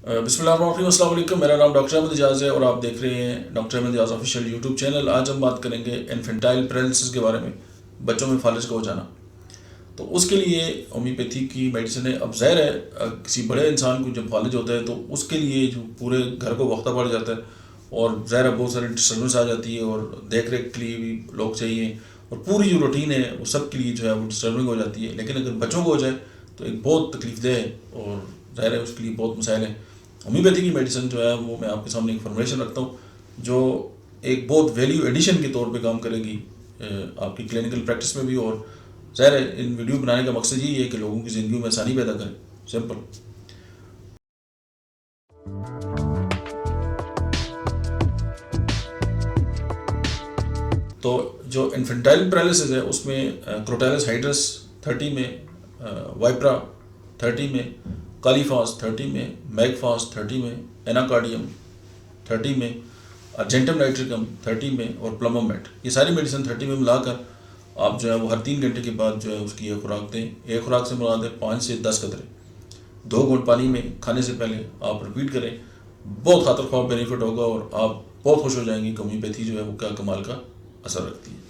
बिस्मिल्लाहिर्रहमानिर्रहीम, अस्सलाम वालेकुम। मेरा नाम डॉक्टर अहमद इजाज़ है और आप देख रहे हैं doctor Ahmad Ijaz official YouTube channel. आज हम बात करेंगे इन्फेंटाइल पैरालिसिस के बारे में, बच्चों में फालिज का हो जाना। तो उसके लिए होम्योपैथी की मेडिसिन है। अब ज़ाहिर है किसी बड़े इंसान को जब फालिज होता है तो उसके लिए जो पूरे घर को वक्ता पड़ जाता है और ज़ाहिर है बहुत सारी डिस्टर्बेंस आ जाती है और देख रेख के लिए भी लोग चाहिए और पूरी जो रूटीन है वो सब के लिए जो है वो डिस्टर्बिंग हो जाती है। लेकिन अगर बच्चों को हो जाए तो एक बहुत तकलीफदेह है और ज़ाहिर है उसके लिए बहुत मसाइल हैं। होम्योपैथी की मेडिसिन जो है वो मैं आपके सामने एक फॉर्मुलेशन रखता हूँ जो एक बहुत वैल्यू एडिशन के तौर पे काम करेगी आपकी क्लिनिकल प्रैक्टिस में भी। और ज़ाहिर है इन वीडियो बनाने का मकसद यही है कि लोगों की ज़िंदगी में आसानी पैदा करें, सिंपल। तो जो इन्फेंटाइल पैरालिसिस है उसमें क्रोटैलिस हाइड्रस 30 में, वाइप्रा 30 में, कालीफास 30 में, मैगफास 30 में, एनाकार्डियम 30 में, अर्जेंटम नाइट्रिकम 30 में और प्लमोमेट, ये सारी मेडिसिन 30 में मिलाकर आप जो है वो हर 3 घंटे के बाद जो है उसकी एक खुराक दें। एक खुराक से मुराद है 5 से 10 कतरे 2 घूंट पानी में खाने से पहले आप रिपीट करें। बहुत खातर ख्वाह बेनिफिट होगा और आप बहुत खुश हो जाएंगे कि होम्योपैथी जो है वो क्या कमाल का असर रखती है।